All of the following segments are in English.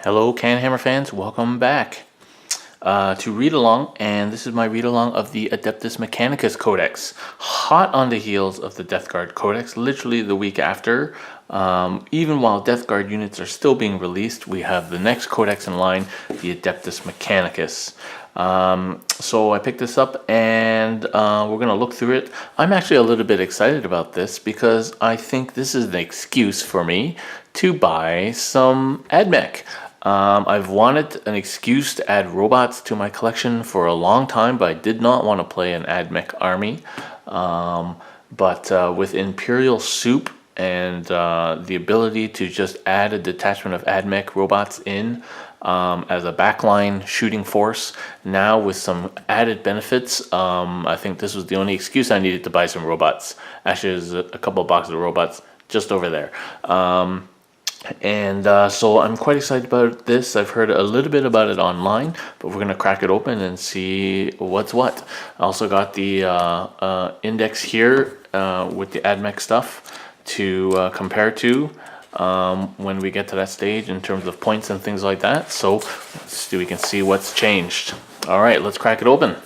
Hello CanHammer fans, welcome back to read along, and this is my read along of the Adeptus Mechanicus Codex, hot on the heels of the Death Guard Codex, literally the week after. Even while Death Guard units are still being released, we have the next Codex in line, the Adeptus Mechanicus. So I picked this up and we're going to look through it. I'm actually a little bit excited about this because I think this is an excuse for me to buy some AdMech. I've wanted an excuse to add robots to my collection for a long time, but I did not want to play an AdMech army. But with Imperial Soup and the ability to just add a detachment of AdMech robots in as a backline shooting force, now with some added benefits, I think this was the only excuse I needed to buy some robots. Actually, there's a couple of boxes of robots just over there. So I'm quite excited about this. I've heard a little bit about it online, but we're going to crack it open and see what's what. I also got the index here with the AdMech stuff to compare to when we get to that stage in terms of points and things like that. So let's see, we can see what's changed. All right, let's crack it open.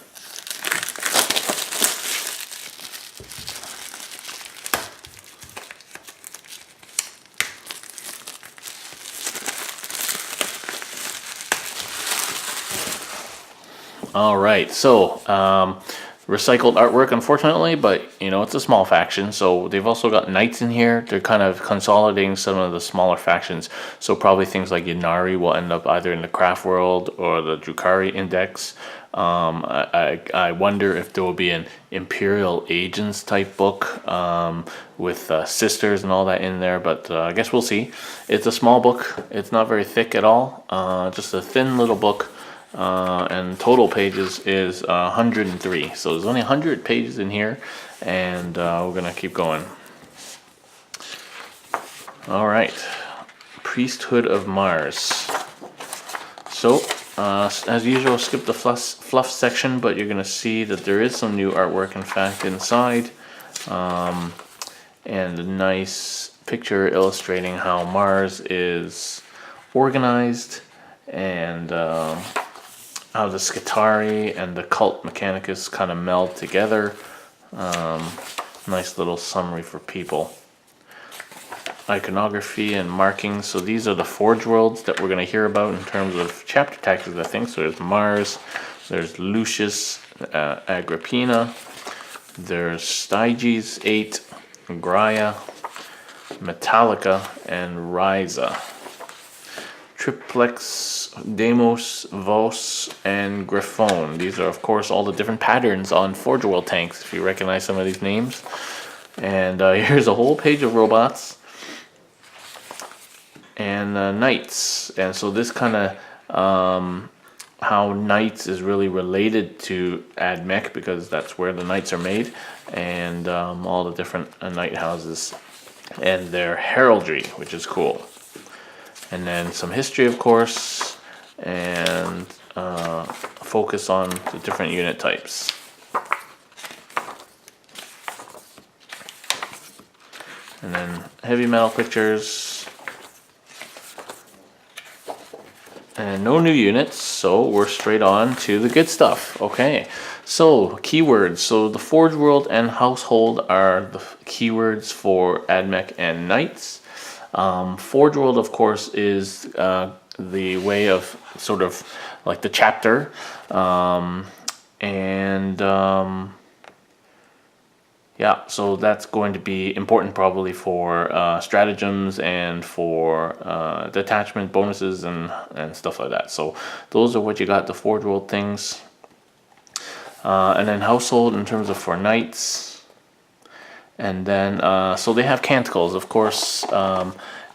All right, so recycled artwork, unfortunately, but you know, it's a small faction. So they've also got knights in here. They're kind of consolidating some of the smaller factions. So probably things like Ynnari will end up either in the craft world or the Drukhari index. I wonder if there will be an Imperial Agents type book with sisters and all that in there, but I guess we'll see. It's a small book. It's not very thick at all. Just a thin little book. And total pages is 103. So there's only 100 pages in here, and we're gonna keep going. All right, Priesthood of Mars. So as usual, skip the fluff section, but you're gonna see that there is some new artwork, in fact, inside, and a nice picture illustrating how Mars is organized, and how the Scutari and the Cult Mechanicus kind of meld together. Nice little summary for people. Iconography and markings. So these are the Forge Worlds that we're going to hear about in terms of chapter taxes, I think. So there's Mars, there's Lucius, Agrippina, there's Styges 8, Graia, Metallica, and Ryza. Triplex, Deimos, Vos, and Griffon. These are, of course, all the different patterns on Forge World tanks, if you recognize some of these names. And here's a whole page of robots and knights. And so this kind of how knights is really related to AdMech, because that's where the knights are made, and all the different knight houses and their heraldry, which is cool. And then some history, of course, and focus on the different unit types. And then heavy metal pictures. And no new units, so we're straight on to the good stuff. Okay, so keywords. So the Forge World and Household are the keywords for AdMech and Knights. Forge World, of course, is the way of sort of like the chapter, yeah, so that's going to be important probably for stratagems and for detachment bonuses and stuff like that. So those are what you got, the Forge World things. And then Household in terms of for knights. And then, so they have canticles, of course.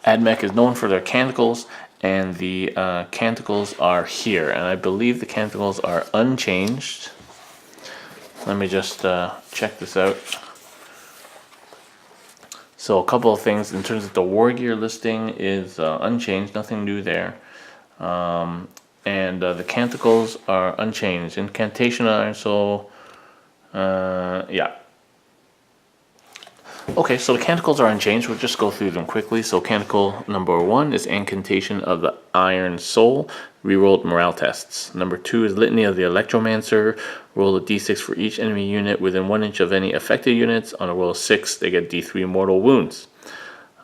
AdMech is known for their canticles, and the canticles are here. And I believe the canticles are unchanged. Let me just check this out. So a couple of things in terms of the war gear listing is unchanged, nothing new there. And the canticles are unchanged. Incantation, so yeah. Okay, so the canticles are unchanged. We'll just go through them quickly. So canticle number 1 is Incantation of the Iron Soul, rerolled morale tests. Number 2 is Litany of the Electromancer. Roll a d6 for each enemy unit within 1 inch of any affected units. On a roll of 6, they get d3 mortal wounds.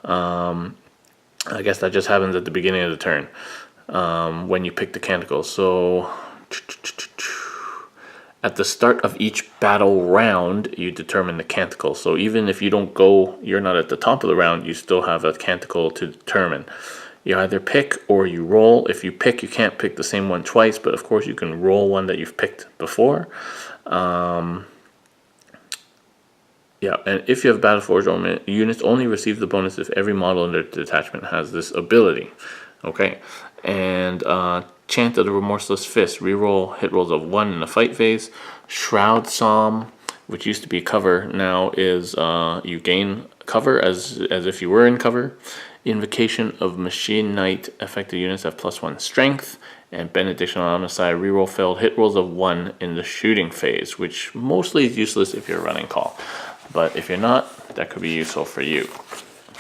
I guess that just happens at the beginning of the turn when you pick the canticle. So at the start of each battle round, you determine the canticle. So even if you don't go, you're not at the top of the round, you still have a canticle to determine. You either pick or you roll. If you pick, you can't pick the same one twice, but of course you can roll one that you've picked before. Yeah, and if you have Battleforged units, only receive the bonus if every model in their detachment has this ability. Okay, and Chant of the Remorseless Fist, reroll hit rolls of 1 in the fight phase. Shroud Psalm, which used to be cover, now is you gain cover as if you were in cover. Invocation of Machine Knight, affected units have +1 strength. And Benediction on Homicide, reroll failed hit rolls of 1 in the shooting phase, which mostly is useless if you're running call. But if you're not, that could be useful for you.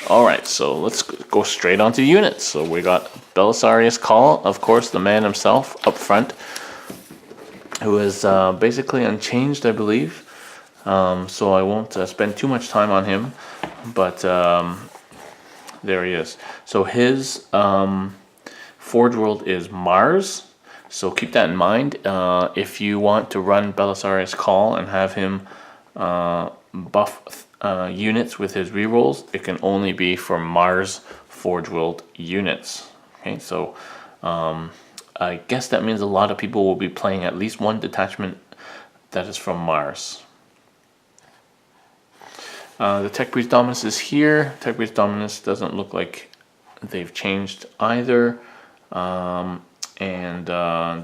Alright, so let's go straight onto units. So we got Belisarius Call, of course, the man himself up front, who is basically unchanged, I believe. So I won't spend too much time on him, but there he is. So his Forge World is Mars, so keep that in mind. If you want to run Belisarius Call and have him buff units with his rerolls, it can only be for Mars Forge World units. Okay, so I guess that means a lot of people will be playing at least one detachment that is from Mars. The Tech Breeze Dominus is here. Tech Breeze Dominus doesn't look like they've changed either. And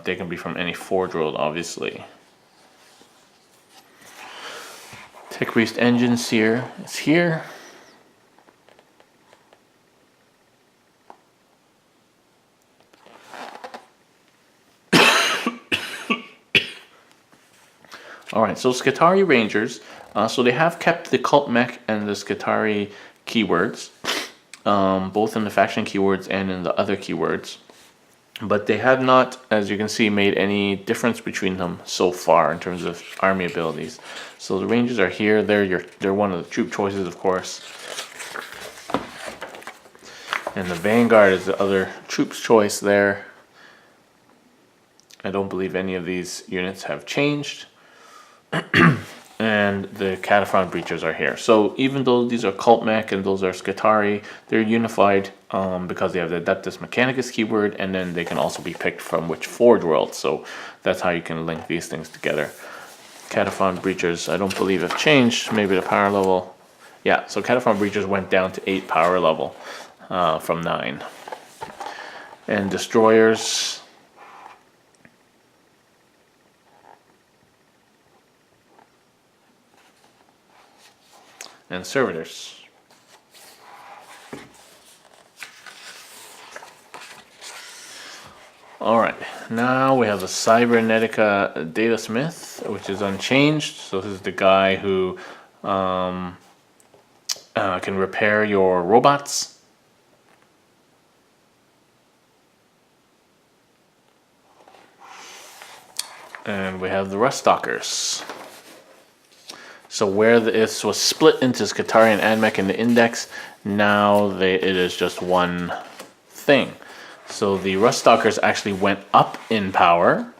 they can be from any Forge World, obviously. Tech Priest Engines here is here. Alright, so Skitarii Rangers. So they have kept the Cult Mech and the Skitarii keywords, both in the faction keywords and in the other keywords. But they have not, as you can see, made any difference between them so far in terms of army abilities. So the Rangers are here. They're one of the troop choices, of course. And the Vanguard is the other troop's choice there. I don't believe any of these units have changed. And the Cataphron Breachers are here. So even though these are Cult Mech and those are Skitarii, they're unified because they have the Adeptus Mechanicus keyword, and then they can also be picked from which Forge World. So that's how you can link these things together. Cataphron Breachers, I don't believe have changed. Maybe the power level. Yeah, so Cataphron Breachers went down to 8 power level from 9. And Destroyers, and Servitors. Alright, now we have the Cybernetica Data Smith, which is unchanged. So this is the guy who can repair your robots. And we have the Rust Stalkers. So where this was split into Skitarii and Admech in the index, now it is just one thing. So the Rust Stalkers actually went up in power.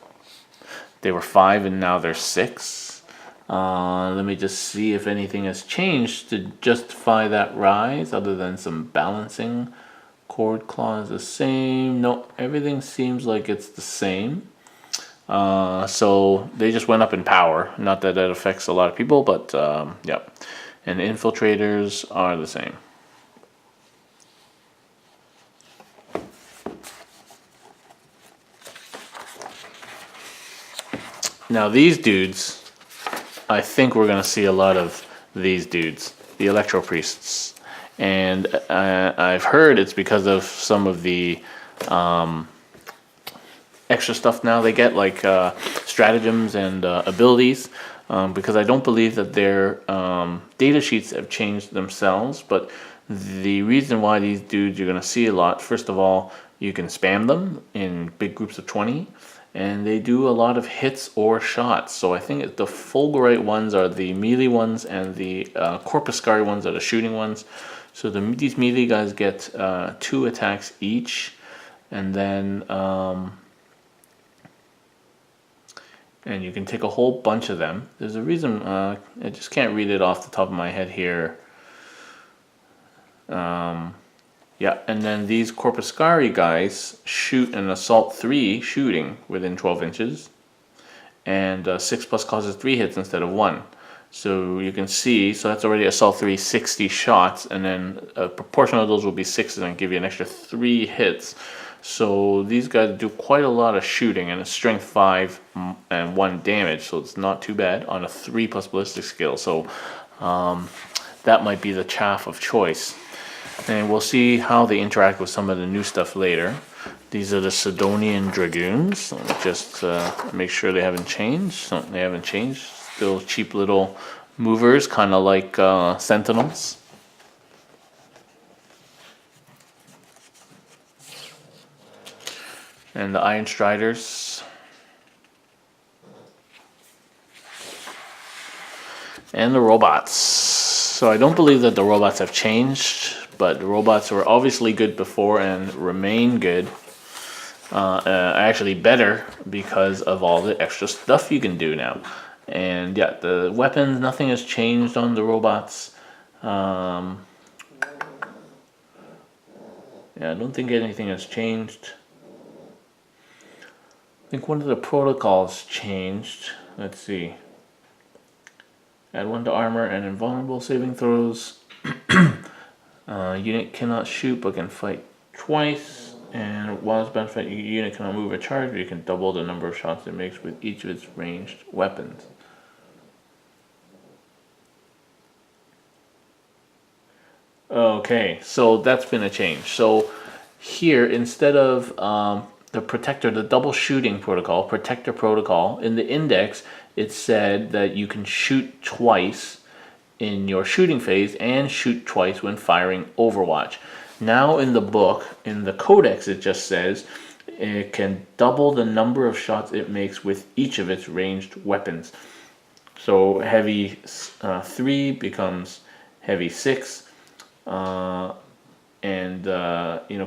They were 5 and now they're 6. Let me just see if anything has changed to justify that rise, other than some balancing. Cord claw is the same. No, everything seems like it's the same. So they just went up in power. Not that that affects a lot of people, but yeah. And the infiltrators are the same. Now these dudes, I think we're going to see a lot of these dudes, the Electro Priests. And I've heard it's because of some of the extra stuff now they get, like stratagems and abilities, because I don't believe that their data sheets have changed themselves. But the reason why these dudes you're going to see a lot, first of all, you can spam them in big groups of 20, and they do a lot of hits or shots. So I think the Fulgurite ones are the melee ones, and the Corpuscari ones are the shooting ones. So these melee guys get 2 attacks each, and then and you can take a whole bunch of them. There's a reason, I just can't read it off the top of my head here. Yeah, and then these Corpuscari guys shoot an Assault 3 shooting within 12 inches. And 6+ causes 3 hits instead of 1. So you can see, so that's already Assault 3, 60 shots. And then a proportion of those will be 6 and give you an extra 3 hits. So these guys do quite a lot of shooting, and it's Strength 5 and 1 damage. So it's not too bad on a 3+ ballistic skill. So that might be the chaff of choice. And we'll see how they interact with some of the new stuff later. These are the Sidonian Dragoons. Let me just make sure they haven't changed. So they haven't changed. Still cheap little movers, kind of like Sentinels. And the Iron Striders. And the robots. So I don't believe that the robots have changed, but the robots were obviously good before and remain good. Actually better because of all the extra stuff you can do now. And yeah, the weapons, nothing has changed on the robots. Yeah, I don't think anything has changed. I think one of the protocols changed. Let's see. Add 1 to armor and invulnerable saving throws. Unit cannot shoot but can fight twice. And while it's benefit, your unit cannot move or charge, but you can double the number of shots it makes with each of its ranged weapons. Okay, so that's been a change. So here, instead of the Protector, the double shooting protocol, Protector protocol, in the index, it said that you can shoot twice in your shooting phase and shoot twice when firing Overwatch. Now in the book, in the Codex, it just says it can double the number of shots it makes with each of its ranged weapons. So heavy 3 becomes heavy 6, and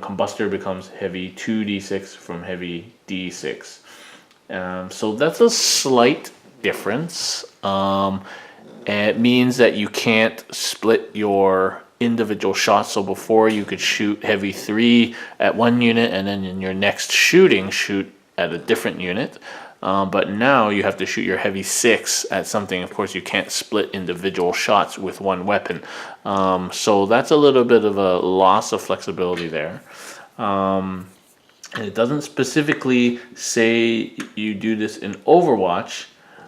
combustor becomes heavy 2d6 from heavy d6. So that's a slight difference. It means that you can't split your individual shots. So before you could shoot heavy 3 at one unit, and then in your next shooting shoot at a different unit. But now you have to shoot your heavy 6 at something. Of course, you can't split individual shots with one weapon. So that's a little bit of a loss of flexibility there. And it doesn't specifically say you do this in Overwatch,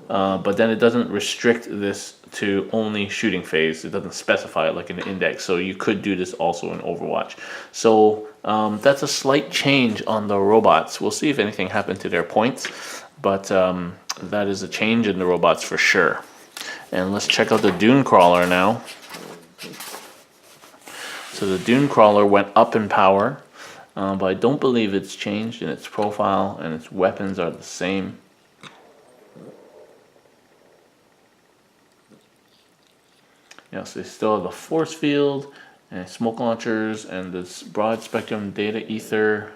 but then it doesn't restrict this to only shooting phase. It doesn't specify it like in the index. So you could do this also in Overwatch. So that's a slight change on the robots. We'll see if anything happened to their points. But that is a change in the robots for sure. And let's check out the Dune Crawler now. So the Dune Crawler went up in power, but I don't believe it's changed in its profile, and its weapons are the same. Yeah, so they still have the force field and smoke launchers and this broad spectrum data ether.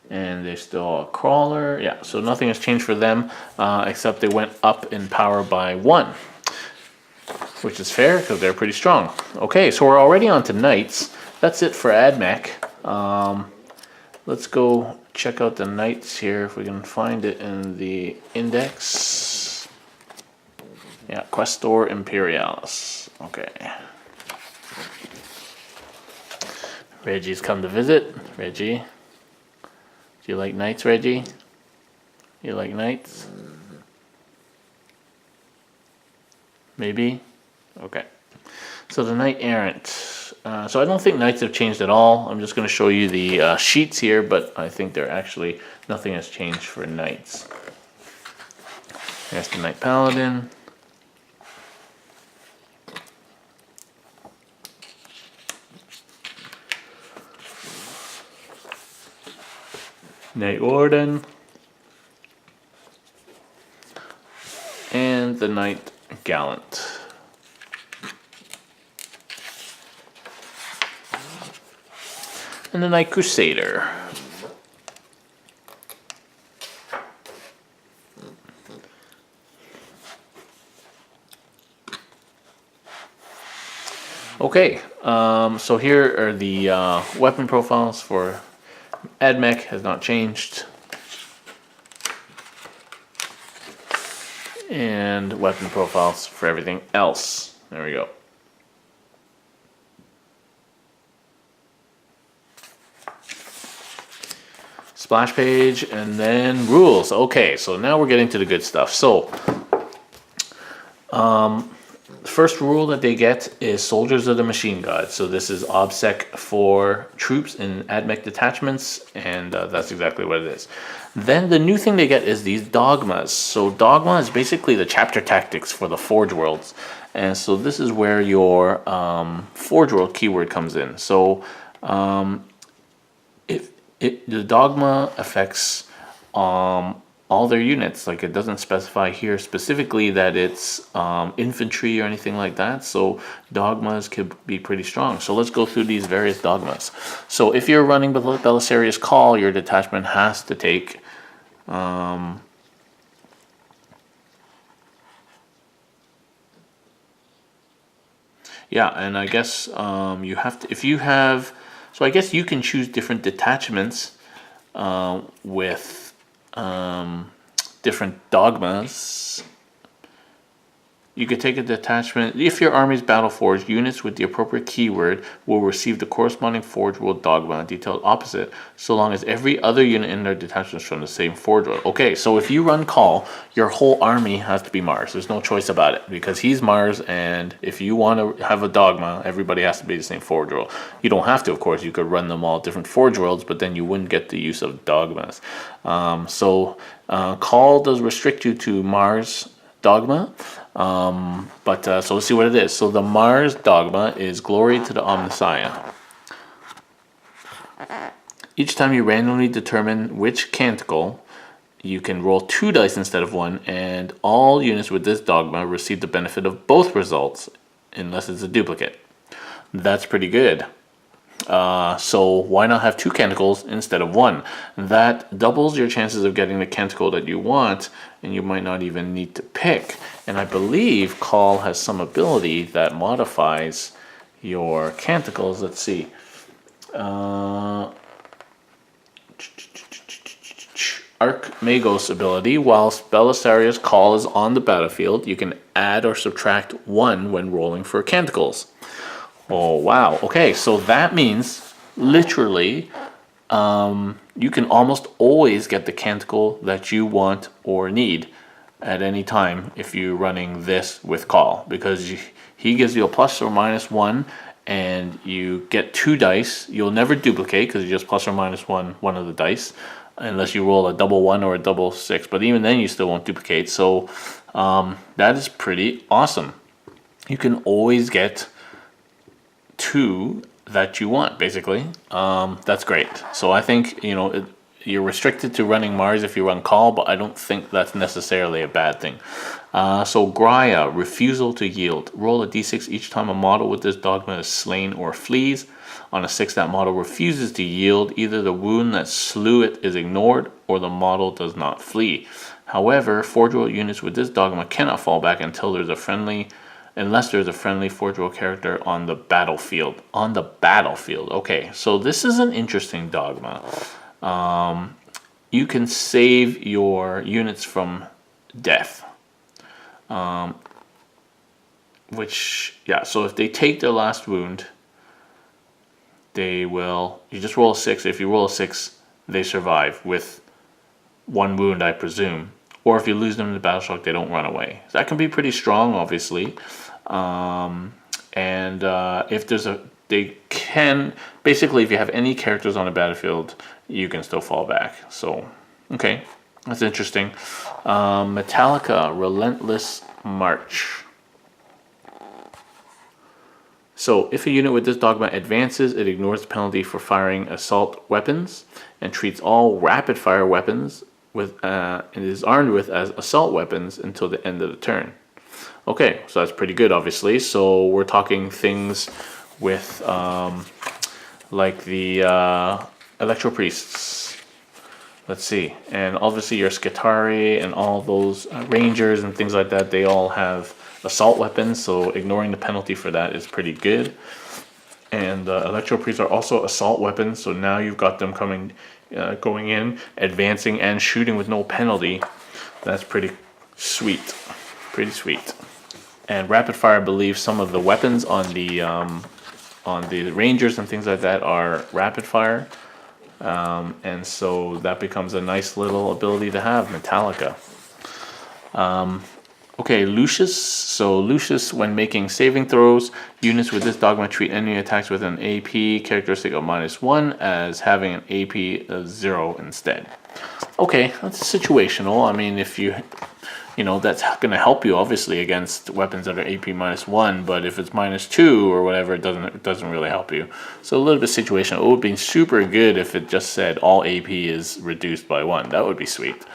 And they're still a crawler. Yeah, so nothing has changed for them, except they went up in power by 1. Which is fair, because they're pretty strong. Okay, so we're already on to Knights. That's it for AdMech. Let's go check out the Knights here, if we can find it in the index. Yeah, Questor Imperialis. Okay. Reggie's come to visit. Reggie. Do you like Knights, Reggie? You like Knights? Maybe? Okay. So the Knight Errant. So I don't think Knights have changed at all. I'm just going to show you the sheets here, but I think they're actually, nothing has changed for Knights. There's the Knight Paladin. Knight Warden. And the Knight Gallant. And the Knight Crusader. Okay, so here are the weapon profiles for AdMech, has not changed. And weapon profiles for everything else. There we go. Splash page and then rules. Okay, so now we're getting to the good stuff. So, the first rule that they get is Soldiers of the Machine God. So this is OBSEC for troops in AdMech detachments, and that's exactly what it is. Then the new thing they get is these dogmas. So dogma is basically the chapter tactics for the Forge Worlds. And so this is where your Forge World keyword comes in. So the dogma affects all their units. Like, it doesn't specify here specifically that it's infantry or anything like that. So dogmas could be pretty strong. So let's go through these various dogmas. So if you're running Belisarius Call, your detachment has to take yeah, and I guess you have to, if you have, so I guess you can choose different detachments with different dogmas. You could take a detachment. If your army is battle forged, units with the appropriate keyword will receive the corresponding Forge World dogma, detailed opposite, so long as every other unit in their detachment is from the same Forge World. Okay, so if you run Call, your whole army has to be Mars. There's no choice about it, because he's Mars, and if you want to have a dogma, everybody has to be the same Forge World. You don't have to, of course. You could run them all different Forge Worlds, but then you wouldn't get the use of dogmas. Call does restrict you to Mars dogma. So let's see what it is. So the Mars dogma is Glory to the Omnissiah. Each time you randomly determine which canticle, you can roll 2 dice instead of 1, and all units with this dogma receive the benefit of both results unless it's a duplicate. That's pretty good. So why not have 2 canticles instead of 1? That doubles your chances of getting the canticle that you want, and you might not even need to pick. And I believe Call has some ability that modifies your canticles. Let's see. Archmagos ability. Whilst Belisarius Call is on the battlefield, you can add or subtract 1 when rolling for canticles. Oh, wow. Okay, so that means literally you can almost always get the canticle that you want or need at any time if you're running this with Call, because he gives you a plus or minus 1, and you get 2 dice. You'll never duplicate because you just plus or minus one of the dice, unless you roll a double 1 or a double 6, but even then you still won't duplicate. So that is pretty awesome. You can always get 2 that you want, basically. That's great. So I think, you're restricted to running Mars if you run Call, but I don't think that's necessarily a bad thing. So Graia, refusal to yield. Roll a d6 each time a model with this dogma is slain or flees. On a 6, that model refuses to yield. Either the wound that slew it is ignored, or the model does not flee. However, Forge World units with this dogma cannot fall back unless there's a friendly Forge World character on the battlefield. On the battlefield. Okay, so this is an interesting dogma. You can save your units from death. So if they take their last wound, you just roll a 6. If you roll a 6, they survive with 1 wound, I presume. Or if you lose them in the battle shock, they don't run away. So that can be pretty strong, obviously. If you have any characters on the battlefield, you can still fall back. So, okay. That's interesting. Metallica, Relentless March. So, if a unit with this dogma advances, it ignores the penalty for firing assault weapons and treats all rapid fire weapons with it is armed with as assault weapons until the end of the turn. Okay, so that's pretty good, obviously. So we're talking things with like the Electro Priests. Let's see, and obviously your Skitari and all those Rangers and things like that, they all have assault weapons, so ignoring the penalty for that is pretty good. And Electro Priests are also assault weapons, so now you've got them going in, advancing and shooting with no penalty. That's pretty sweet, pretty sweet. And rapid fire, I believe some of the weapons on the Rangers and things like that are rapid fire. And so that becomes a nice little ability to have, Metallica. Okay, Lucius. So Lucius, when making saving throws, units with this dogma treat enemy attacks with an AP characteristic of -1 as having an AP of 0 instead. Okay, that's situational. I mean, if you know, that's going to help you obviously against weapons that are AP -1, but if it's -2 or whatever, it doesn't really help you. So a little bit situational. It would be super good if it just said all AP is reduced by 1. That would be sweet.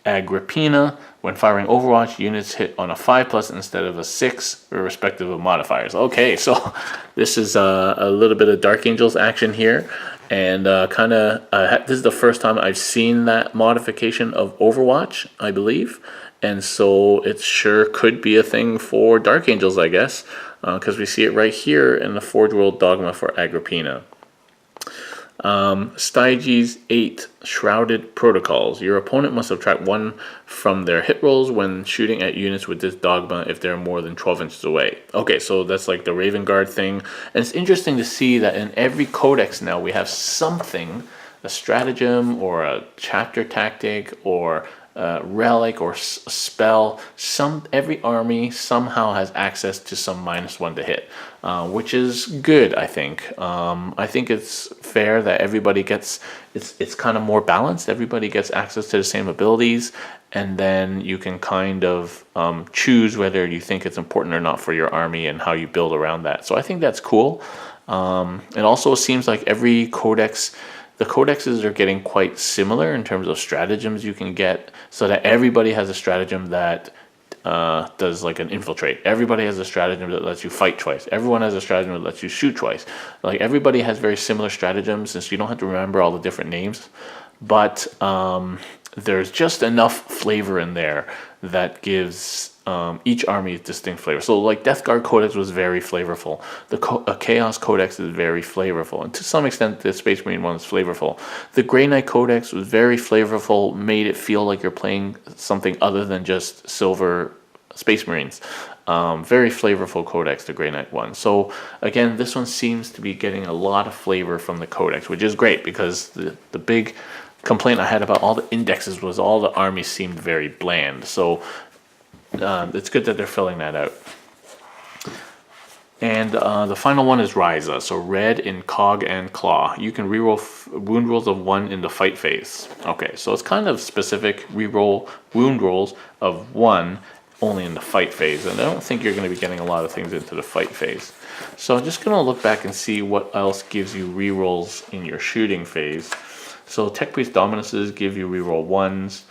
Agrippina, when firing Overwatch, units hit on a 5+ instead of a 6, irrespective of modifiers. Okay, so this is a little bit of Dark Angels action here. And this is the first time I've seen that modification of Overwatch, I believe. And so it sure could be a thing for Dark Angels, I guess. Because we see it right here in the Forge World Dogma for Agrippina. Styges 8, Shrouded Protocols. Your opponent must subtract 1 from their hit rolls when shooting at units with this dogma if they're more than 12 inches away. Okay, so that's like the Raven Guard thing. And it's interesting to see that in every codex now we have something, a stratagem or a chapter tactic or a relic or a spell. Every army somehow has access to some -1 to hit, which is good, I think. I think it's fair that everybody gets, it's kind of more balanced. Everybody gets access to the same abilities, and then you can kind of choose whether you think it's important or not for your army and how you build around that. So I think that's cool. It also seems like every codex, the codexes are getting quite similar in terms of stratagems you can get, so that everybody has a stratagem that does like an infiltrate. Everybody has a stratagem that lets you fight twice. Everyone has a stratagem that lets you shoot twice. Like everybody has very similar stratagems, since you don't have to remember all the different names. But there's just enough flavor in there that gives each army a distinct flavor. So like Death Guard Codex was very flavorful. The Chaos Codex is very flavorful. And to some extent the Space Marine one is flavorful. The Grey Knight Codex was very flavorful, made it feel like you're playing something other than just silver Space Marines. Very flavorful codex, the Grey Knight one. So again, this one seems to be getting a lot of flavor from the codex, which is great, because the big complaint I had about all the indexes was all the armies seemed very bland. So it's good that they're filling that out. And the final one is Ryza. So red in Cog and Claw. You can reroll wound rolls of 1 in the fight phase. Okay, so it's kind of specific. Reroll wound rolls of 1 only in the fight phase. And I don't think you're going to be getting a lot of things into the fight phase. So I'm just going to look back and see what else gives you rerolls in your shooting phase. So Tech Priest Dominuses give you reroll 1s.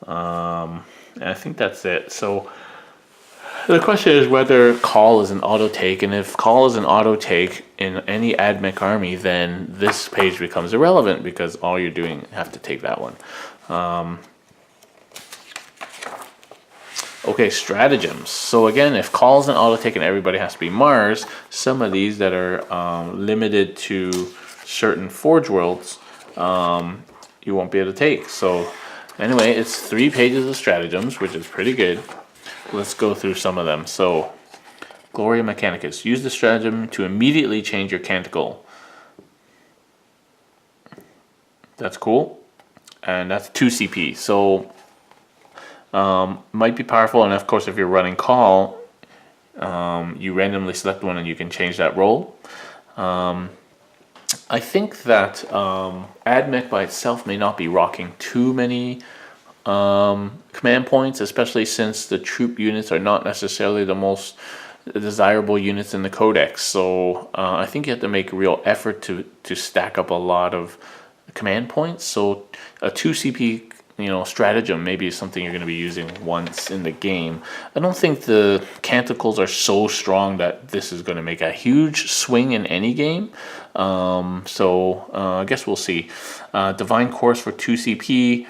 And I think that's it. So the question is whether Call is an auto take, and if Call is an auto take in any AdMech army, then this page becomes irrelevant, because all you're doing have to take that one. Okay, stratagems. So again, if Call is an auto take and everybody has to be Mars, some of these that are limited to certain Forge Worlds, you won't be able to take. So anyway, it's 3 pages of stratagems, which is pretty good. Let's go through some of them. So, Gloria Mechanicus. Use the stratagem to immediately change your canticle. That's cool. And that's 2 CP. So, might be powerful. And of course, if you're running Call, you randomly select one and you can change that roll. I think that AdMech by itself may not be rocking too many command points, especially since the troop units are not necessarily the most desirable units in the codex. So I think you have to make a real effort to stack up a lot of command points. So a 2 CP stratagem maybe is something you're going to be using once in the game. I don't think the canticles are so strong that this is going to make a huge swing in any game. I guess we'll see. Divine Course for 2 CP.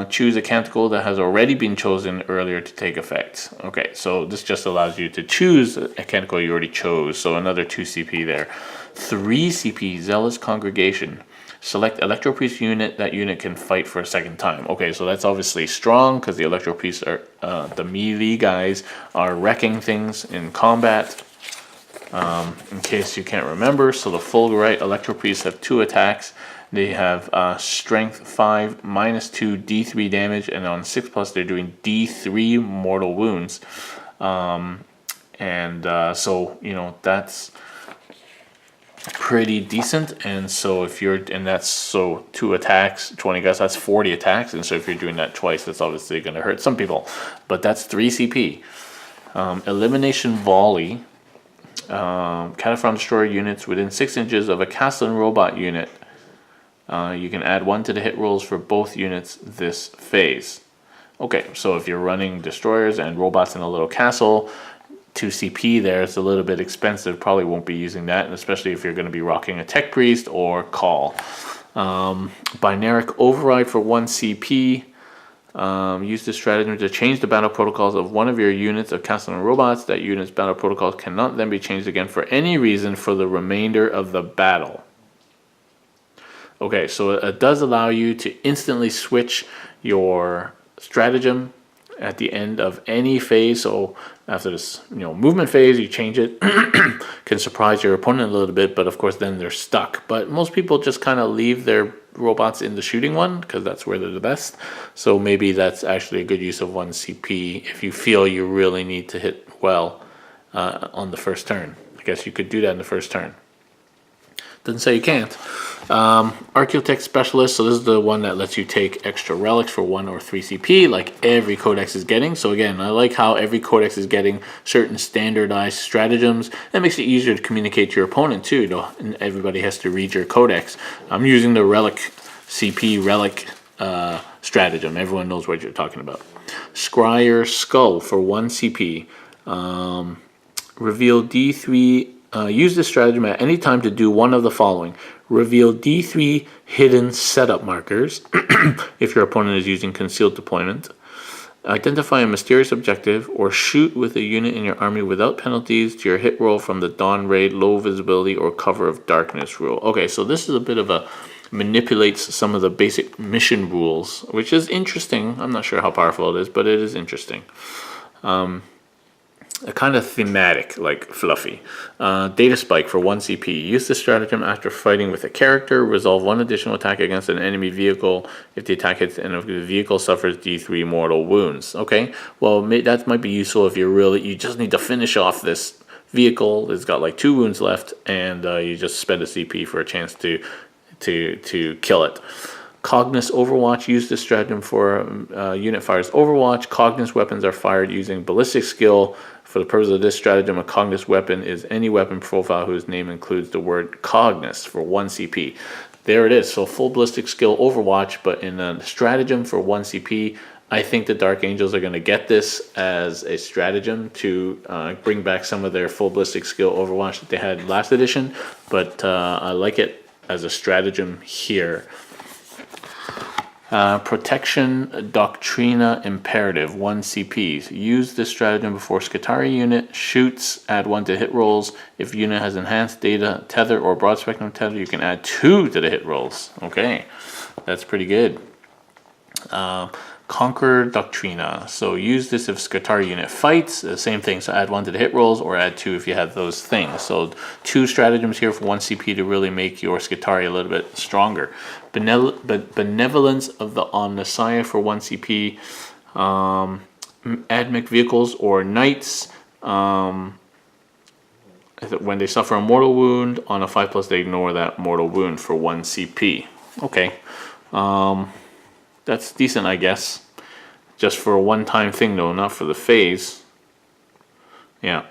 Choose a canticle that has already been chosen earlier to take effect. Okay, so this just allows you to choose a canticle you already chose, so another 2 CP there. 3 CP, Zealous Congregation. Select Electro Priest unit. That unit can fight for a second time. Okay, so that's obviously strong because the Electro Priests are, the melee guys are wrecking things in combat. In case you can't remember, so the full right Electro Priests have 2 attacks. They have strength 5, -2, D3 damage, and on 6+, they're doing D3 mortal wounds. That's pretty decent. And so that's 2 attacks, 20 guys, that's 40 attacks. And so if you're doing that twice, that's obviously going to hurt some people. But that's 3 CP. Elimination Volley. Cataphragm Destroyer units within 6 inches of a castle and robot unit. You can add 1 to the hit rolls for both units this phase. Okay, so if you're running destroyers and robots in a little castle, 2 CP there, it's a little bit expensive. Probably won't be using that, and especially if you're going to be rocking a Tech Priest or Call. Binaric Override for 1 CP. Use this stratagem to change the battle protocols of one of your units of castle and robots. That unit's battle protocols cannot then be changed again for any reason for the remainder of the battle. Okay, so it does allow you to instantly switch your stratagem at the end of any phase. So after this, movement phase, you change it. Can surprise your opponent a little bit, but of course then they're stuck. But most people just kind of leave their robots in the shooting one because that's where they're the best. So maybe that's actually a good use of 1 CP if you feel you really need to hit well on the first turn. I guess you could do that in the first turn. Doesn't say you can't. Archaeotech Specialist, so this is the one that lets you take extra relics for 1 or 3 CP, like every codex is getting. So again, I like how every codex is getting certain standardized stratagems. That makes it easier to communicate to your opponent too. And everybody has to read your codex. I'm using the Relic CP Relic stratagem. Everyone knows what you're talking about. Scryer Skull for 1 CP. Reveal D3. Use this stratagem at any time to do one of the following. Reveal D3 hidden setup markers if your opponent is using concealed deployment. Identify a mysterious objective or shoot with a unit in your army without penalties to your hit roll from the Dawn Raid, low visibility, or cover of darkness rule. Okay, so this is a bit of a manipulates some of the basic mission rules, which is interesting. I'm not sure how powerful it is, but it is interesting. Kind of thematic, like fluffy. Data Spike for 1 CP. Use this stratagem after fighting with a character. Resolve 1 additional attack against an enemy vehicle if the attack hits and if the vehicle suffers D3 mortal wounds. Okay, well that might be useful if you just need to finish off this vehicle. It's got like 2 wounds left, and you just spend a CP for a chance to kill it. Cognus Overwatch. Use this stratagem for unit fires Overwatch. Cognus weapons are fired using ballistic skill. For the purpose of this stratagem, a Cognus weapon is any weapon profile whose name includes the word Cognus for 1 CP. There it is. So full ballistic skill Overwatch, but in a stratagem for 1 CP. I think the Dark Angels are going to get this as a stratagem to bring back some of their full ballistic skill Overwatch that they had last edition, but I like it as a stratagem here. Protection Doctrina Imperative, 1 CP. Use this stratagem before Scutari unit shoots, add 1 to hit rolls. If unit has enhanced data, tether, or broad spectrum tether, you can add 2 to the hit rolls. Okay, that's pretty good. Conquer Doctrina. So use this if Scutari unit fights. The same thing, so add 1 to the hit rolls or add 2 if you have those things. So 2 stratagems here for 1 CP to really make your Scutari a little bit stronger. Benevolence of the Omnissiah for 1 CP. Admech vehicles or knights. when they suffer a mortal wound on a 5+, they ignore that mortal wound for 1 CP. Okay, that's decent, I guess. Just for a one-time thing though, not for the phase. Yeah.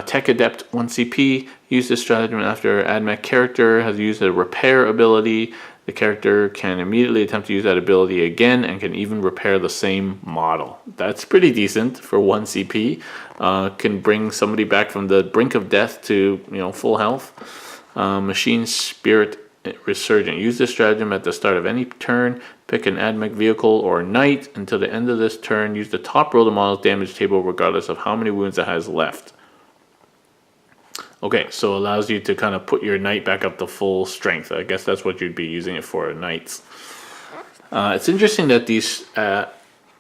Tech Adept 1 CP. Use this stratagem after AdMech character has used a repair ability. The character can immediately attempt to use that ability again and can even repair the same model. That's pretty decent for 1 CP. Can bring somebody back from the brink of death to, you know, full health. Machine Spirit Resurgent. Use this stratagem at the start of any turn. Pick an AdMech vehicle or knight. Until the end of this turn, use the top row of the model's damage table regardless of how many wounds it has left. Okay, so it allows you to kind of put your knight back up to full strength. I guess that's what you'd be using it for, knights. It's interesting that these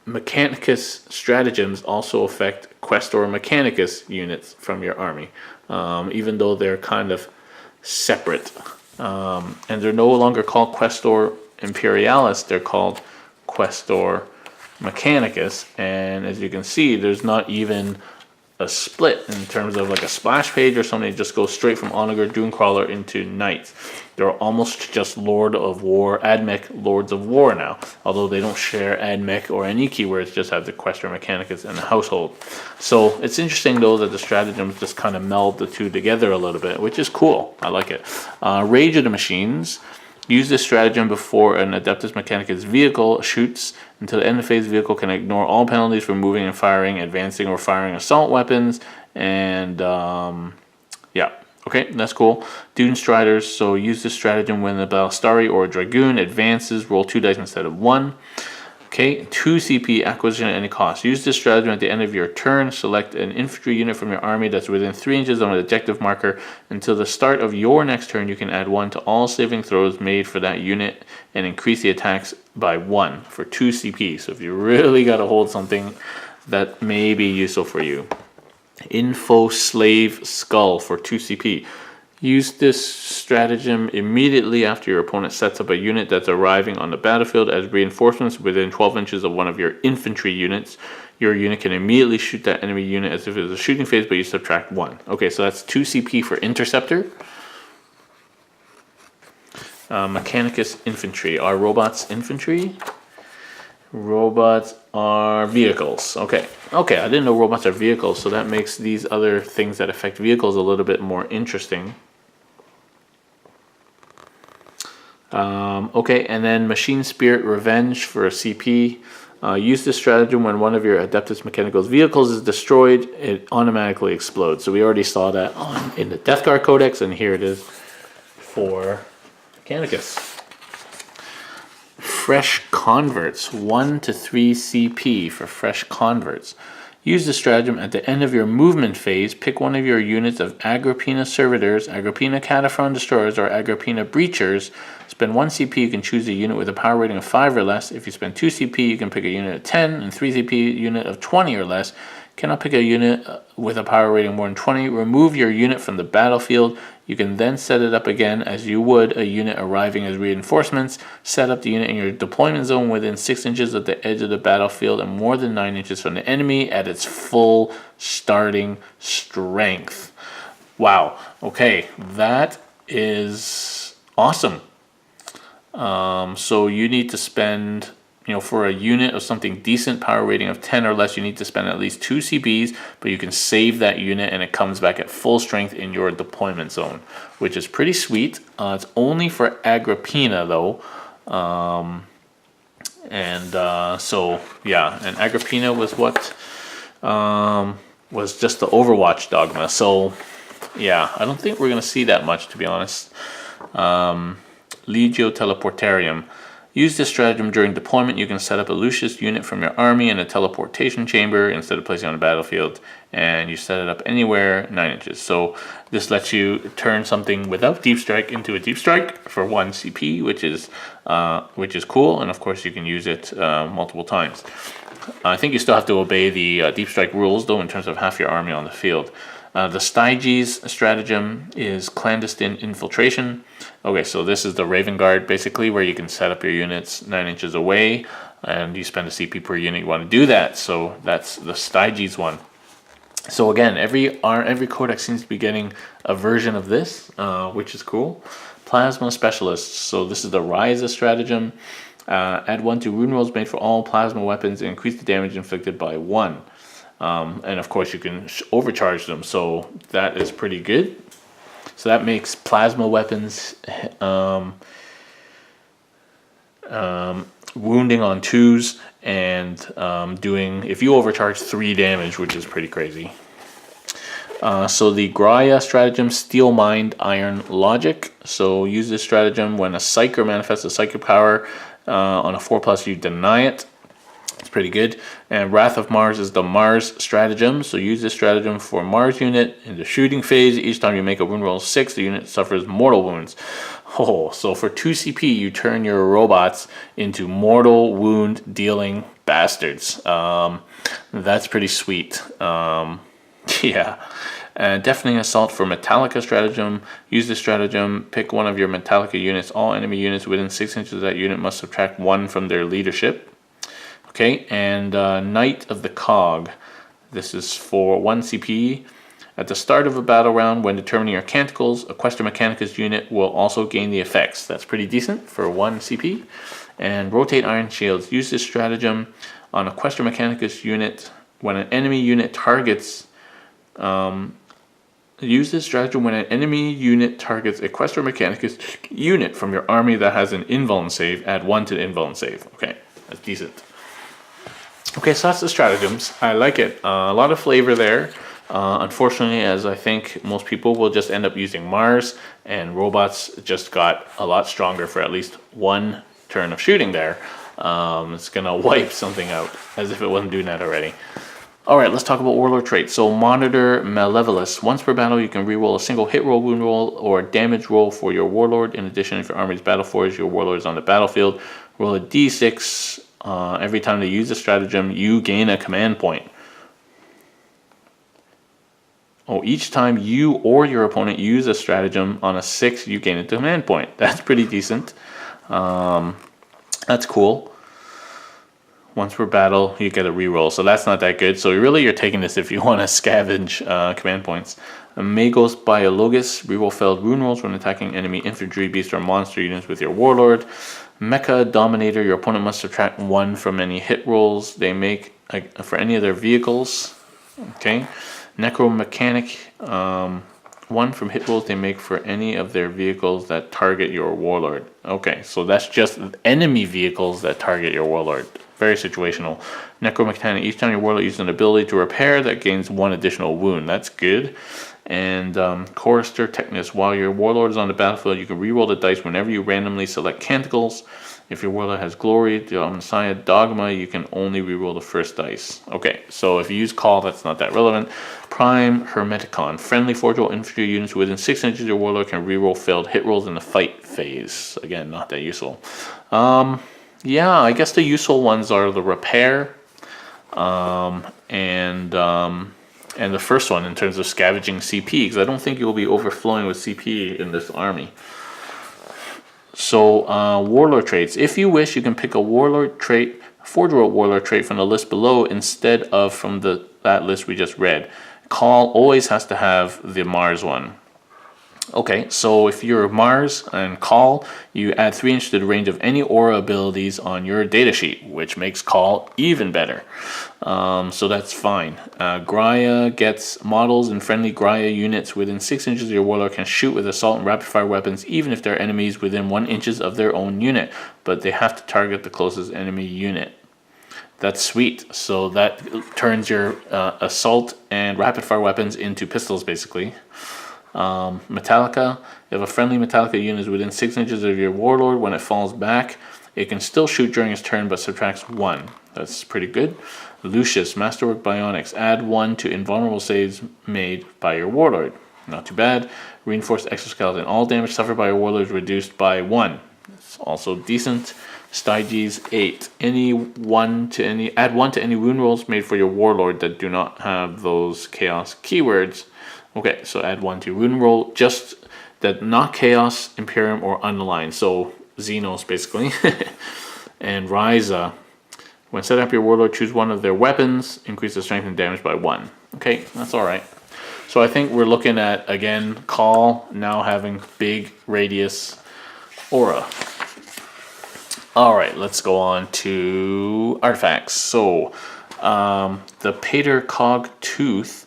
Mechanicus stratagems also affect Questor Mechanicus units from your army, even though they're kind of separate. And they're no longer called Questor Imperialis, they're called Questor Mechanicus. And as you can see, there's not even a split in terms of like a splash page or something. It just goes straight from Onager, Dunecrawler into Knights. They're almost just Lord of War, AdMech Lords of War now. Although they don't share AdMech or any keywords, just have the Questor Mechanicus and the Household. So it's interesting though that the stratagems just kind of meld the two together a little bit, which is cool. I like it. Rage of the Machines. Use this stratagem before an Adeptus Mechanicus vehicle shoots. Until the end of phase, the vehicle can ignore all penalties for moving and firing, advancing, or firing assault weapons. And yeah, okay, that's cool. Dune Striders. So use this stratagem when the Ballistari or Dragoon advances. Roll 2 dice instead of 1. Okay, 2 CP acquisition at any cost. Use this stratagem at the end of your turn. Select an infantry unit from your army that's within 3 inches of an objective marker. Until the start of your next turn, you can add 1 to all saving throws made for that unit and increase the attacks by 1 for 2 CP. So if you really got to hold something, that may be useful for you. Info Slave Skull for 2 CP. Use this stratagem immediately after your opponent sets up a unit that's arriving on the battlefield as reinforcements within 12 inches of one of your infantry units. Your unit can immediately shoot that enemy unit as if it was a shooting phase, but you subtract 1. Okay, so that's 2 CP for Interceptor. Mechanicus Infantry. Are robots infantry? Robots are vehicles. Okay, I didn't know robots are vehicles, so that makes these other things that affect vehicles a little bit more interesting. Okay, and then Machine Spirit Revenge for a CP. Use this stratagem when one of your Adeptus Mechanicus vehicles is destroyed, it automatically explodes. So we already saw that in the Death Guard Codex, and here it is for Mechanicus. Fresh Converts, 1 to 3 CP for Fresh Converts. Use the stratagem at the end of your movement phase. Pick one of your units of Agrippina Servitors, Agrippina Cataphron Destroyers, or Agrippina Breachers. Spend 1 CP, you can choose a unit with a power rating of 5 or less. If you spend 2 CP, you can pick a unit of 10, and 3 CP, unit of 20 or less. Cannot pick a unit with a power rating more than 20. Remove your unit from the battlefield. You can then set it up again as you would a unit arriving as reinforcements. Set up the unit in your deployment zone within 6 inches of the edge of the battlefield and more than 9 inches from the enemy at its full starting strength. Wow. Okay, that is awesome. So you need to spend, for a unit of something decent, power rating of 10 or less, you need to spend at least 2 CPs, but you can save that unit and it comes back at full strength in your deployment zone, which is pretty sweet. It's only for Agrippina though. So yeah, and Agrippina was what? Was just the Overwatch dogma. So yeah, I don't think we're going to see that much, to be honest. Legio Teleportarium. Use this stratagem during deployment. You can set up a Lucius unit from your army in a teleportation chamber instead of placing it on the battlefield, and you set it up anywhere 9 inches. So this lets you turn something without deep strike into a deep strike for 1 CP, which is cool, and of course you can use it multiple times. I think you still have to obey the deep strike rules though in terms of half your army on the field. The Styges stratagem is clandestine infiltration. Okay, so this is the Raven Guard basically, where you can set up your units 9 inches away and you spend a CP per unit you want to do that. So that's the Styges one. So again, every codex seems to be getting a version of this, which is cool. Plasma Specialists. So this is the Ryza stratagem. Add 1 to rune rolls made for all plasma weapons and increase the damage inflicted by 1. And of course you can overcharge them, so that is pretty good. So that makes plasma weapons wounding on 2s and doing, if you overcharge, 3 damage, which is pretty crazy. So the Graia stratagem, Steel Mind, Iron Logic. So use this stratagem when a Psyker manifests a psychic power on a 4+, you deny it. It's pretty good. And Wrath of Mars is the Mars stratagem. So use this stratagem for Mars unit in the shooting phase. Each time you make a wound roll 6, the unit suffers mortal wounds. Oh, so for 2 CP, you turn your robots into mortal wound dealing bastards. That's pretty sweet. Yeah. Deafening Assault for Metallica stratagem. Use this stratagem. Pick one of your Metallica units. All enemy units within 6 inches of that unit must subtract 1 from their leadership. Okay, and Knight of the Cog. This is for 1 CP. At the start of a battle round, when determining your canticles, a Codex Mechanicus unit will also gain the effects. That's pretty decent for 1 CP. And Rotate Iron Shields. Use this stratagem on a Codex Mechanicus unit when an enemy unit targets. Use this stratagem when an enemy unit targets a Codex Mechanicus unit from your army that has an invuln save. Add 1 to the invuln save. Okay, that's decent. Okay, so that's the stratagems. I like it. A lot of flavor there. Unfortunately, as I think most people will just end up using Mars, and robots just got a lot stronger for at least 1 turn of shooting there. It's going to wipe something out, as if it wasn't doing that already. Alright, let's talk about Warlord traits. So, Monitor Malevolus. Once per battle, you can reroll a single hit roll, wound roll, or damage roll for your Warlord. In addition, if your army's battle forged, your Warlord is on the battlefield. Roll a d6. Every time they use the stratagem, you gain a command point. Oh, each time you or your opponent use a stratagem on a 6, you gain a command point. That's pretty decent. That's cool. Once per battle, you get a reroll, so that's not that good. So really, you're taking this if you want to scavenge command points. Magos Biologus, reroll failed rune rolls when attacking enemy infantry, beast, or monster units with your Warlord. Mecha Dominator, your opponent must subtract 1 from any hit rolls they make for any of their vehicles. Okay. Necromechanic, 1 from hit rolls they make for any of their vehicles that target your Warlord. Okay, so that's just enemy vehicles that target your Warlord. Very situational. Necromechanic, each time your Warlord uses an ability to repair, that gains 1 additional wound. That's good. And Chorister Technus, while your Warlord is on the battlefield, you can reroll the dice whenever you randomly select canticles. If your Warlord has Glory, Messiah, Dogma, you can only reroll the first dice. Okay, so if you use Call, that's not that relevant. Prime Hermeticon, friendly forge roll infantry units within 6 inches of your Warlord can reroll failed hit rolls in the fight phase. Again, not that useful. Yeah, I guess the useful ones are the repair and the first one in terms of scavenging CP, because I don't think you'll be overflowing with CP in this army. So, Warlord traits. If you wish, you can pick a Warlord trait, Forge Roll Warlord trait from the list below instead of from that list we just read. Call always has to have the Mars one. Okay, so if you're Mars and Call, you add 3 inches to the range of any aura abilities on your datasheet, which makes Call even better. So that's fine. Graia gets models and friendly Graia units within 6 inches of your Warlord can shoot with assault and rapid fire weapons even if they're enemies within 1 inches of their own unit, but they have to target the closest enemy unit. That's sweet. So that turns your assault and rapid fire weapons into pistols basically. Metallica, if a friendly Metallica unit is within 6 inches of your Warlord, when it falls back, it can still shoot during its turn but subtracts 1. That's pretty good. Lucius, Masterwork Bionics, add 1 to invulnerable saves made by your Warlord. Not too bad. Reinforced Exoskeleton, all damage suffered by your Warlord is reduced by 1. It's also decent. Styges 8, add 1 to any wound rolls made for your Warlord that do not have those chaos keywords. Okay, so add 1 to wound roll, just that not Chaos, Imperium, or Unaligned. So Xenos, basically. And Ryza. When set up your Warlord, choose one of their weapons, increase the strength and damage by 1. Okay. Okay, that's all right. So I think we're looking at, again, Call now having big radius aura. All right, let's go on to artifacts. So the Pater Cog Tooth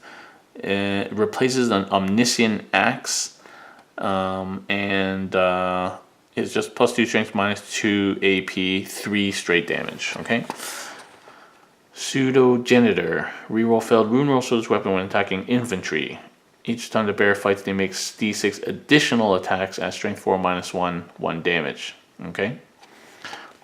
replaces an Omniscient Axe, and it's just +2 strength, -2 AP, 3 straight damage. Okay. Pseudogenitor. Reroll failed wound rolls for this weapon when attacking infantry. Each time the bear fights, they make d6 additional attacks at strength 4 -1, 1 damage. Okay.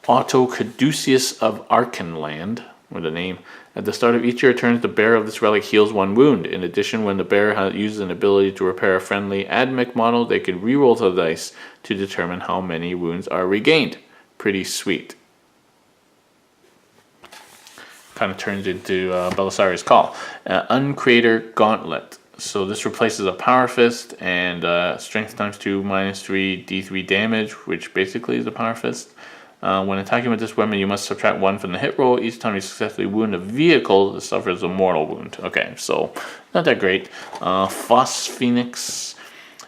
Otto Caduceus of Archenland, with a name. At the start of each of your turns, the bearer of this relic heals 1 wound. In addition, when the bearer uses an ability to repair a friendly AdMech model, they can reroll the dice to determine how many wounds are regained. Pretty sweet. Kind of turns into Belisarius' Call. Uncreator Gauntlet. So this replaces a Power Fist and strength ×2 -3 d3 damage, which basically is a Power Fist. When attacking with this weapon, you must subtract 1 from the hit roll. Each time you successfully wound a vehicle, it suffers a mortal wound. Okay, so not that great. Phosphoenix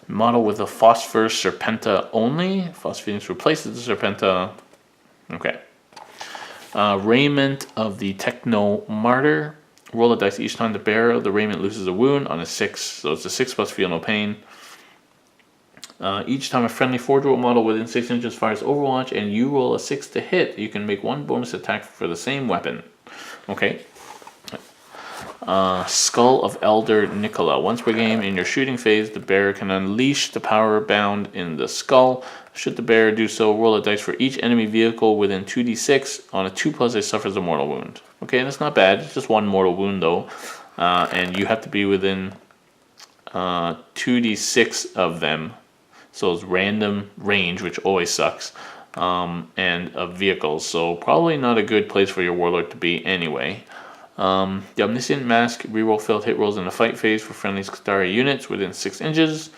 model with a Phosphor Serpenta only. Phosphoenix replaces the Serpenta. Okay. Raiment of the Techno Martyr. Roll a dice each time the bearer of the raiment loses a wound on a 6. So it's a 6+ feel no pain. Each time a friendly Forge World model within 6 inches fires Overwatch and you roll a 6 to hit, you can make 1 bonus attack for the same weapon. Okay. Skull of Elder Nicola. Once per game in your shooting phase, the bearer can unleash the power bound in the skull. Should the bearer do so, roll a dice for each enemy vehicle within 2d6. On a 2+, it suffers a mortal wound. Okay, that's not bad. It's just 1 mortal wound though. And you have to be within 2d6 of them. So it's random range, which always sucks, and of vehicles. So probably not a good place for your Warlord to be anyway. The Omniscient Mask, reroll failed hit rolls in the fight phase for friendly Skitarii units within 6 inches.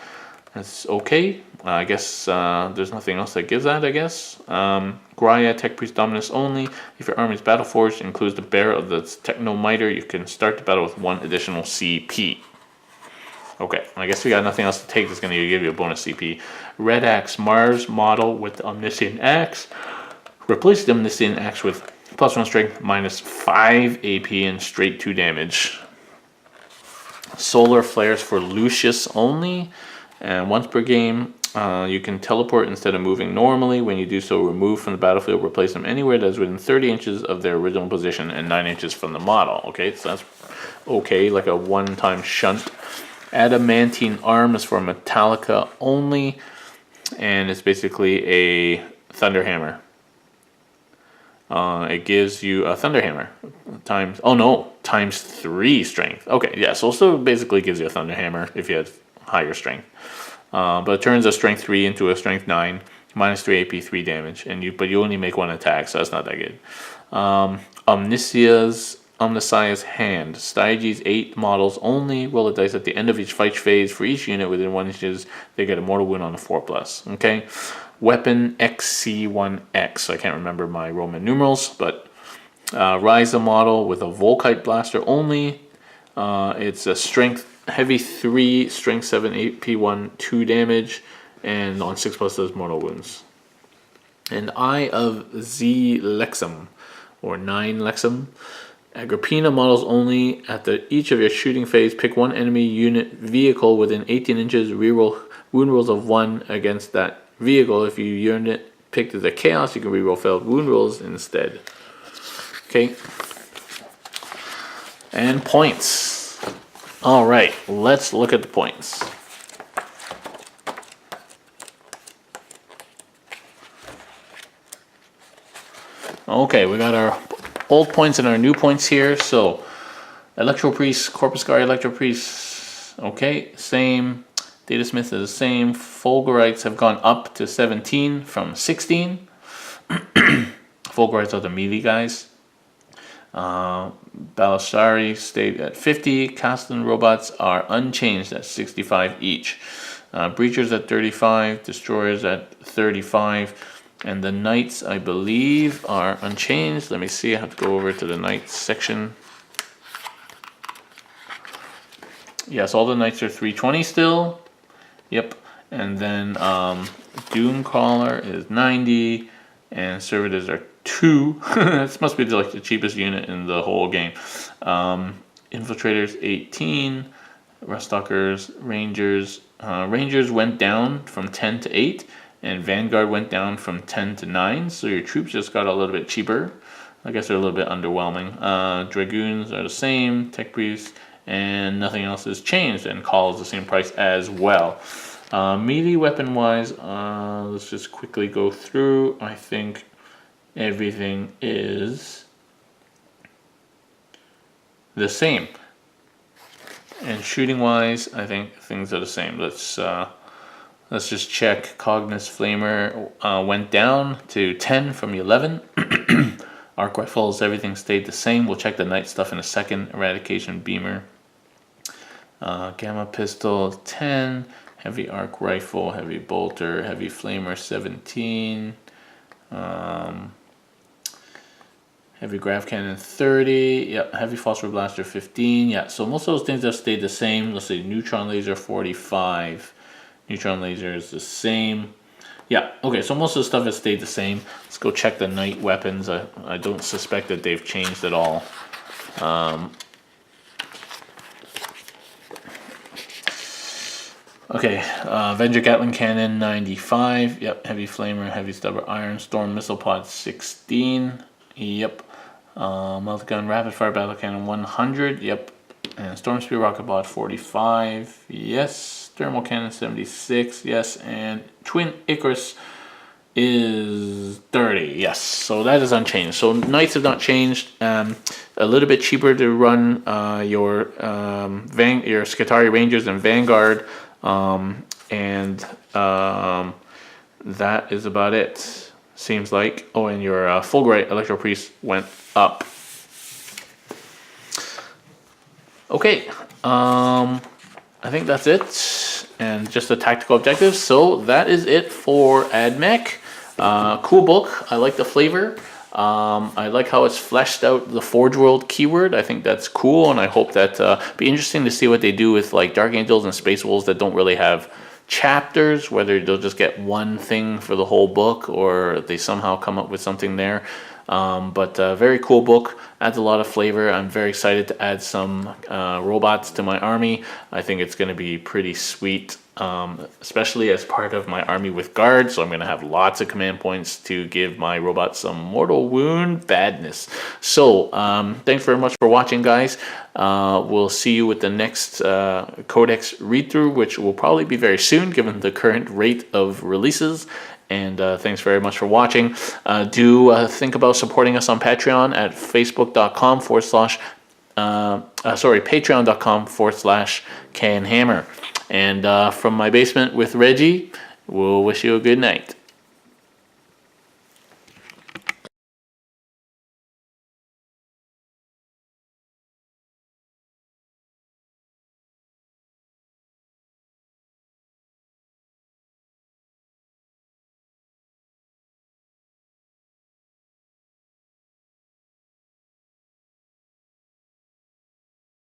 That's okay. I guess there's nothing else that gives that, I guess. Graya, Tech Priest Dominus only. If your army's Battleforged includes the bearer of the Techno Miter, you can start the battle with 1 additional CP. Okay, I guess we got nothing else to take that's going to give you a bonus CP. Red Axe Mars model with the Omniscient Axe. Replace the Omniscient Axe with +1 strength, -5 AP, and straight 2 damage. Solar Flares for Lucius only. And once per game, you can teleport instead of moving normally. When you do so, remove from the battlefield, replace them anywhere that is within 30 inches of their original position and 9 inches from the model. Okay, so that's okay, like a one-time shunt. Adamantine Arm is for Metallica only, and it's basically a Thunderhammer. It gives you a Thunderhammer times 3 strength. Okay, yeah, so it still basically gives you a Thunderhammer if you had higher strength. But it turns a strength 3 into a strength 9, -3 AP, 3 damage, but you only make 1 attack, so that's not that good. Omnissiah's Hand. Stratagems 8 models only. Roll a dice at the end of each fight phase. For each unit within 1 inches, they get a mortal wound on a 4+. Okay. Weapon XC1X. I can't remember my Roman numerals, but Ryza model with a Volkite blaster only. It's a strength heavy 3, strength 7, AP1, 2 damage, and on 6+ does mortal wounds. And Eye of Z Lexum, or 9 Lexum. Agrippina models only. At each of your shooting phase, pick 1 enemy unit vehicle within 18 inches. Reroll wound rolls of 1 against that vehicle. If your unit picked as a chaos, you can reroll failed wound rolls instead. Okay. And points. All right, let's look at the points. Okay, we got our old points and our new points here. So, Electro Priest, Corpus Guard, Electro Priest, okay, same. Datasmith is the same. Fulgurites have gone up to 17 from 16. Fulgurites are the melee guys. Balasari stayed at 50. Castan robots are unchanged at 65 each. Breachers at 35. Destroyers at 35. And the Knights, I believe, are unchanged. Let me see. I have to go over to the Knights section. Yes, all the knights are 320 still. Yep. And then Doomcaller is 90, and Servitors are 2. This must be like the cheapest unit in the whole game. Infiltrators 18, Ruststalkers, Rangers. Rangers went down from 10 to 8, and Vanguard went down from 10 to 9. So your troops just got a little bit cheaper. I guess they're a little bit underwhelming. Dragoons are the same, Tech Priests, and nothing else has changed, and Call is the same price as well. Melee weapon wise, let's just quickly go through. I think everything is the same. And shooting wise, I think things are the same. Let's just check. Cognis Flamer went down to 10 from 11. Arc rifles, everything stayed the same. We'll check the night stuff in a second. Eradication Beamer. Gamma Pistol 10. Heavy Arc Rifle, Heavy Bolter, Heavy Flamer 17. Heavy Grav Cannon 30. Yep, Heavy Phosphor Blaster 15. Yeah, so most of those things have stayed the same. Let's say Neutron Laser 45. Neutron Laser is the same. Yeah, okay, so most of the stuff has stayed the same. Let's go check the night weapons. I don't suspect that they've changed at all. Okay, Avenger Gatling Cannon 95. Yep, Heavy Flamer, Heavy Stubber Iron Storm Missile Pod 16. Yep. Multigun Rapid Fire Battle Cannon 100. Yep. And Storm Spear Rocket Pod 45. Yes. Thermal Cannon 76. Yes. And Twin Icarus is 30. Yes. So that is unchanged. So Knights have not changed. A little bit cheaper to run your Skitarii Rangers and Vanguard. That is about it. Seems like. Oh, and your Fulgurite Electro Priest went up. Okay, I think that's it, and just the tactical objectives. So that is it for AdMech. Cool book. I like the flavor. I like how it's fleshed out the Forge World keyword. I think that's cool, and I hope that be interesting to see what they do with like Dark Angels and Space Wolves that don't really have chapters, whether they'll just get one thing for the whole book or they somehow come up with something there. But very cool book, adds a lot of flavor. I'm very excited to add some robots to my army. I think it's going to be pretty sweet, especially as part of my army with guards. So I'm going to have lots of command points to give my robots some mortal wound badness. So thanks very much for watching, guys. We'll see you with the next Codex read-through, which will probably be very soon given the current rate of releases. And thanks very much for watching. Do think about supporting us on Patreon at patreon.com/CanHammer. And from my basement with Reggie, we'll wish you a good night.